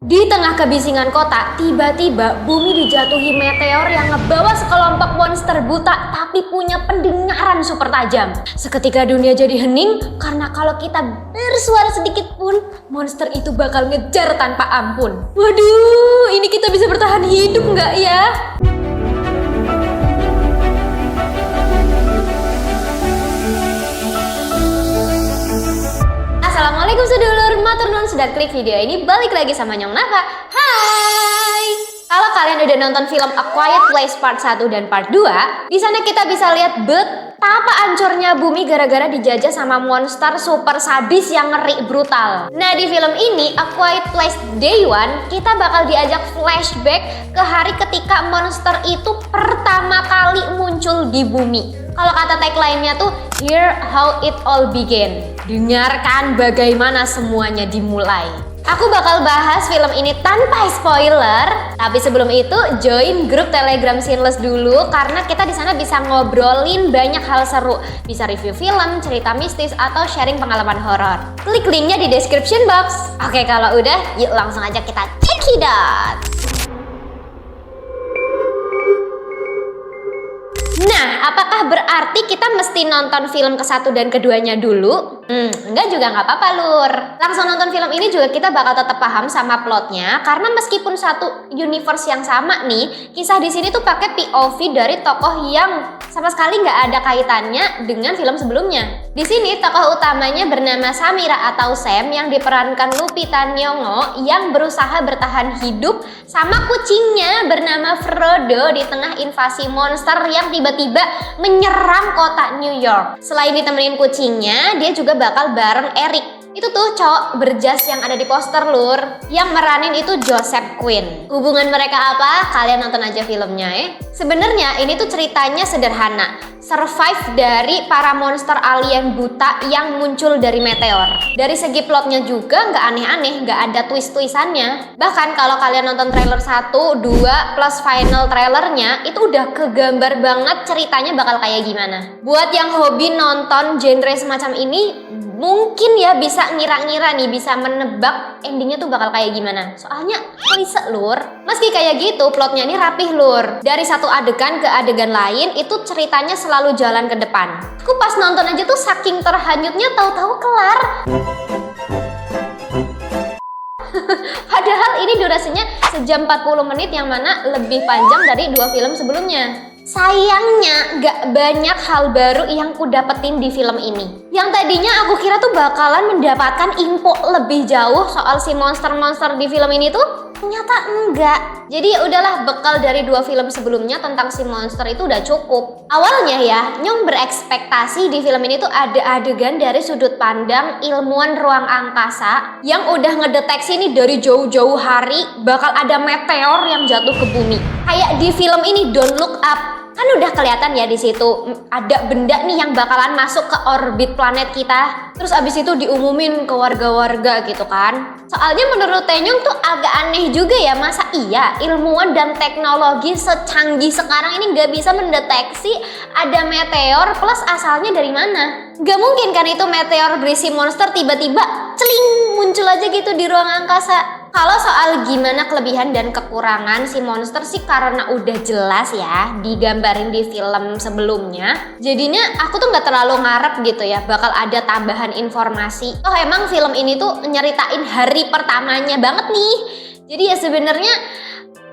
Di tengah kebisingan kota, tiba-tiba bumi dijatuhi meteor yang ngebawa sekelompok monster buta tapi punya pendengaran super tajam. Seketika dunia jadi hening karena kalau kita bersuara sedikit pun, monster itu bakal ngejar tanpa ampun. Waduh, ini kita bisa bertahan hidup nggak ya? Assalamualaikum sedulur, matur nuwun sudah klik video ini, balik lagi sama Nyong Nafa. Hai. Kalau kalian udah nonton film A Quiet Place Part 1 dan Part 2, di sana kita bisa lihat betapa hancurnya bumi gara-gara dijajah sama monster super sadis yang ngeri brutal. Nah, di film ini A Quiet Place Day 1, kita bakal diajak flashback ke hari ketika monster itu pertama kali muncul di bumi. Kalau kata tagline-nya tuh Hear How It All Began. Dengarkan bagaimana semuanya dimulai. Aku bakal bahas film ini tanpa spoiler, tapi sebelum itu join grup Telegram Scene-less dulu karena kita di sana bisa ngobrolin banyak hal seru, bisa review film, cerita mistis atau sharing pengalaman horor. Klik linknya di description box. Oke, kalau udah, yuk langsung aja kita check it out. Nah, apakah berarti kita mesti nonton film ke-1 dan keduanya dulu? Enggak juga nggak apa-apa lur. Langsung nonton film ini juga kita bakal tetap paham sama plotnya karena meskipun satu universe yang sama nih, kisah di sini tuh pakai POV dari tokoh yang sama sekali nggak ada kaitannya dengan film sebelumnya. Di sini tokoh utamanya bernama Samira atau Sam yang diperankan Lupita Nyong'o yang berusaha bertahan hidup sama kucingnya bernama Frodo di tengah invasi monster yang tiba-tiba menyerang kota New York. Selain ditemenin kucingnya, dia juga bakal bareng Eric. Itu tuh cowok berjas yang ada di poster lur. Yang meranin itu Joseph Quinn. Hubungan mereka apa? Kalian nonton aja filmnya ya. Sebenarnya ini tuh ceritanya sederhana. Survive dari para monster alien buta yang muncul dari meteor. Dari segi plotnya juga nggak aneh-aneh, nggak ada twist-twistannya. Bahkan kalau kalian nonton trailer 1, 2, plus final trailernya, itu udah kegambar banget ceritanya bakal kayak gimana. Buat yang hobi nonton genre semacam ini, mungkin ya bisa ngira-ngira nih, bisa menebak endingnya tuh bakal kayak gimana. Soalnya klise lur. Meski kayak gitu, plotnya ini rapih lur. Dari satu adegan ke adegan lain, itu ceritanya selalu jalan ke depan. Aku pas nonton aja tuh saking terhanyutnya tahu-tahu kelar. Padahal ini durasinya sejam 40 menit yang mana lebih panjang dari 2 film sebelumnya. Sayangnya gak banyak hal baru yang ku dapetin di film ini. Yang tadinya aku kira tuh bakalan mendapatkan info lebih jauh soal si monster-monster di film ini tuh, ternyata enggak. Jadi ya udahlah, bekal dari 2 film sebelumnya tentang si monster itu udah cukup. Awalnya ya, Nyong berekspektasi di film ini tuh ada adegan dari sudut pandang ilmuwan ruang angkasa yang udah ngedeteksi nih dari jauh-jauh hari bakal ada meteor yang jatuh ke bumi. Kayak di film ini Don't Look Up. Kan udah kelihatan ya di situ ada benda nih yang bakalan masuk ke orbit planet kita. Terus abis itu diumumin ke warga-warga gitu kan. Soalnya menurut Tenyong tuh agak aneh juga ya, masa iya ilmuwan dan teknologi secanggih sekarang ini nggak bisa mendeteksi ada meteor plus asalnya dari mana? Gak mungkin kan itu meteor berisi monster tiba-tiba celing muncul aja gitu di ruang angkasa. Kalau soal gimana kelebihan dan kekurangan si monster sih karena udah jelas ya digambarin di film sebelumnya. Jadinya aku tuh nggak terlalu ngarep gitu ya bakal ada tambahan informasi. Oh emang film ini tuh nyeritain hari pertamanya banget nih. Jadi ya sebenarnya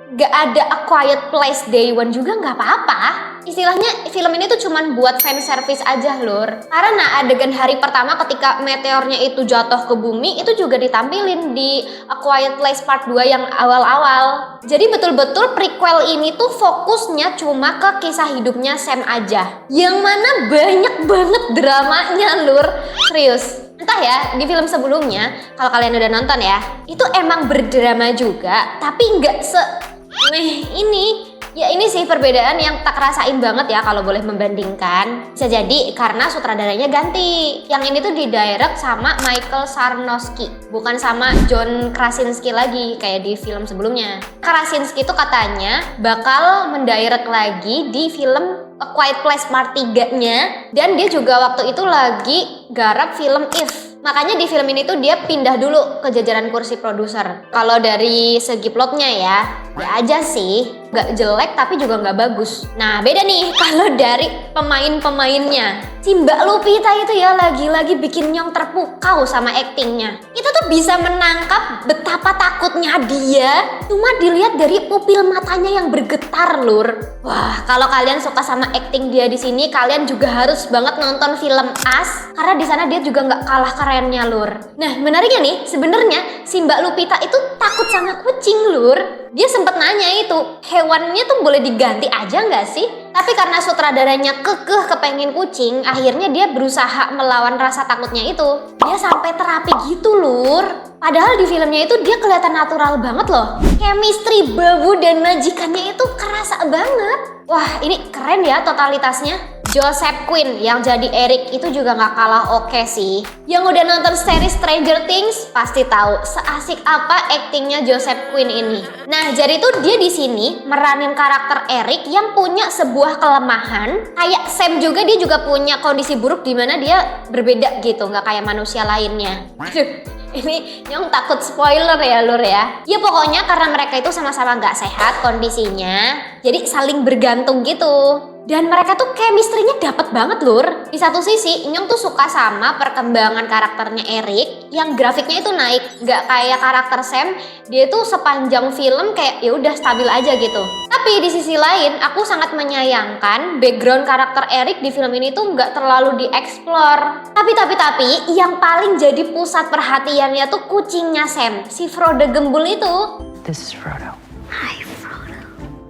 gak ada A Quiet Place Day 1 juga nggak apa-apa. Istilahnya film ini tuh cuman buat fan service aja lur. Karena adegan hari pertama ketika meteornya itu jatuh ke bumi itu juga ditampilin di A Quiet Place Part 2 yang awal-awal. Jadi betul-betul prequel ini tuh fokusnya cuma ke kisah hidupnya Sam aja. Yang mana banyak banget dramanya lur. Serius. Entah ya, di film sebelumnya, kalau kalian udah nonton ya, itu emang berdrama juga, tapi nggak ini. Ya ini sih perbedaan yang tak rasain banget ya kalau boleh membandingkan. Bisa jadi karena sutradaranya ganti. Yang ini tuh didirect sama Michael Sarnowski, bukan sama John Krasinski lagi kayak di film sebelumnya. Krasinski tuh katanya bakal mendirect lagi di film A Quiet Place Part 3-nya. Dan dia juga waktu itu lagi garap film If. Makanya di film ini tuh dia pindah dulu ke jajaran kursi produser. Kalau dari segi plotnya ya aja sih, nggak jelek tapi juga nggak bagus. Nah beda nih kalau dari pemain-pemainnya. Si Mbak Lupita itu ya lagi-lagi bikin Nyong terpukau sama aktingnya. Kita tuh bisa menangkap betapa takutnya dia cuma dilihat dari pupil matanya yang bergetar lur. Wah kalau kalian suka sama akting dia di sini, kalian juga harus banget nonton film As karena di sana dia juga nggak kalah kerennya lur. Nah menariknya nih sebenarnya si Mbak Lupita itu takut sama kucing lur. Dia sempat nanya itu hewannya tuh boleh diganti aja nggak sih? Tapi karena sutradaranya kekeh kepengen kucing, akhirnya dia berusaha melawan rasa takutnya itu. Dia sampai terapi gitu lur. Padahal di filmnya itu dia kelihatan natural banget loh. Chemistry Babu dan majikannya itu kerasa banget. Wah ini keren ya totalitasnya. Joseph Quinn yang jadi Eric itu juga nggak kalah oke sih. Yang udah nonton series Stranger Things pasti tahu seasik apa aktingnya Joseph Quinn ini. Nah jadi tuh dia di sini meranin karakter Eric yang punya sebuah kelemahan. Kayak Sam juga, dia juga punya kondisi buruk di mana dia berbeda gitu, nggak kayak manusia lainnya. Ini Nyong takut spoiler ya lur ya. Ya pokoknya karena mereka itu sama-sama nggak sehat kondisinya, jadi saling bergantung gitu. Dan mereka tuh chemistry-nya dapet banget lur. Di satu sisi Nyong tuh suka sama perkembangan karakternya Eric yang grafiknya itu naik, nggak kayak karakter Sam. Dia tuh sepanjang film kayak ya udah stabil aja gitu. Tapi di sisi lain aku sangat menyayangkan background karakter Eric di film ini tuh nggak terlalu dieksplor. Tapi yang paling jadi pusat perhatiannya tuh kucingnya Sam, si Frodo Gembul itu. This is Frodo. Hi Frodo.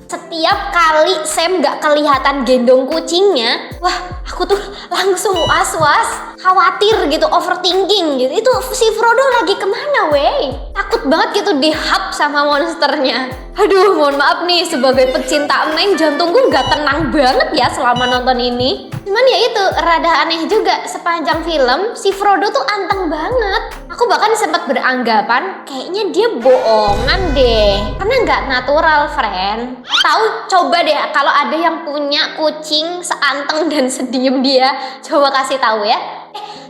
Setiap kali Sam gak kelihatan gendong kucingnya, wah aku tuh langsung was-was, khawatir gitu, overthinking gitu. Itu si Frodo lagi kemana wey? Takut banget gitu dihap sama monsternya. Aduh mohon maaf nih sebagai pecinta main, jantungku gak tenang banget ya selama nonton ini. Cuman ya itu rada aneh juga, sepanjang film si Frodo tuh anteng banget. Aku bahkan sempat beranggapan kayaknya dia bohongan deh, karena nggak natural friend. Tahu coba deh kalau ada yang punya kucing seanteng dan sediem dia, coba kasih tahu ya.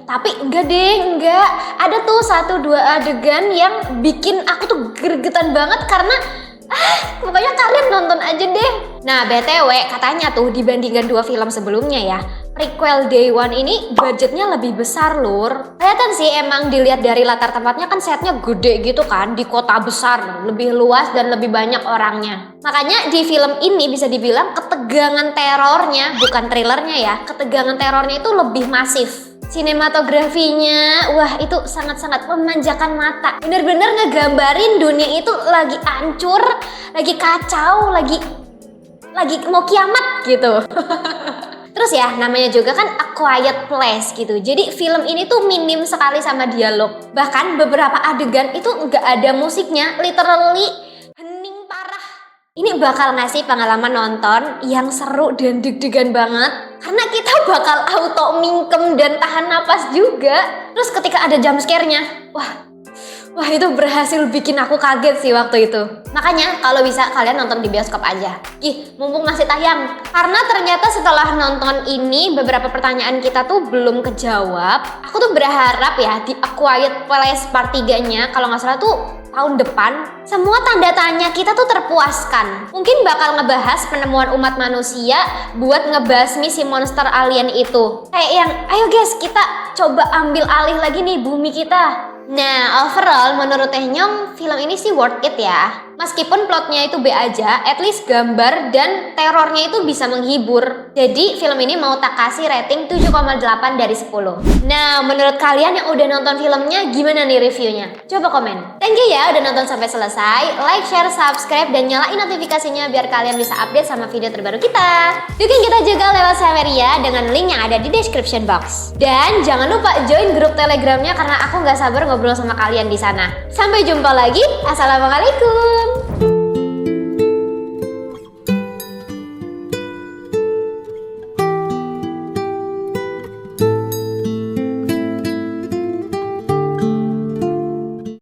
Tapi enggak deh, enggak. Ada tuh 1-2 adegan yang bikin aku tuh gregetan banget karena pokoknya kalian nonton aja deh. Nah BTW katanya tuh dibandingkan 2 film sebelumnya ya, prequel Day One ini budgetnya lebih besar lur. Kelihatan sih emang dilihat dari latar tempatnya kan setnya gede gitu kan, di kota besar, lebih luas dan lebih banyak orangnya. Makanya di film ini bisa dibilang ketegangan terornya, bukan thrillernya ya, ketegangan terornya itu lebih masif. Sinematografinya, wah itu sangat-sangat memanjakan mata. Bener-bener ngegambarin dunia itu lagi hancur, lagi kacau, lagi mau kiamat gitu. Terus ya namanya juga kan A Quiet Place gitu. Jadi film ini tuh minim sekali sama dialog. Bahkan beberapa adegan itu nggak ada musiknya, literally hening parah. Ini bakal ngasih pengalaman nonton yang seru dan deg-degan banget. Karena kita bakal auto mingkem dan tahan napas juga. Terus ketika ada jump scare-nya, wah itu berhasil bikin aku kaget sih waktu itu. Makanya kalau bisa kalian nonton di bioskop aja. Mumpung masih tayang. Karena ternyata setelah nonton ini beberapa pertanyaan kita tuh belum kejawab. Aku tuh berharap ya di A Quiet Place part 3-nya kalau nggak salah tuh tahun depan, semua tanda tanya kita tuh terpuaskan. Mungkin bakal ngebahas penemuan umat manusia buat ngebasmi si monster alien itu. Kayak yang, ayo guys kita coba ambil alih lagi nih bumi kita. Nah overall menurut Teh Nyong film ini sih worth it ya. Meskipun plotnya itu B aja, at least gambar dan terornya itu bisa menghibur. Jadi film ini mau tak kasih rating 7,8 dari 10. Nah menurut kalian yang udah nonton filmnya gimana nih reviewnya? Coba komen. Thank you ya udah nonton sampai selesai. Like, share, subscribe, dan nyalain notifikasinya biar kalian bisa update sama video terbaru kita. Dukung kita juga lewat Saweria dengan link yang ada di description box. Dan jangan lupa join grup telegramnya karena aku gak sabar ngobrol sama kalian di sana. Sampai jumpa lagi. Assalamualaikum.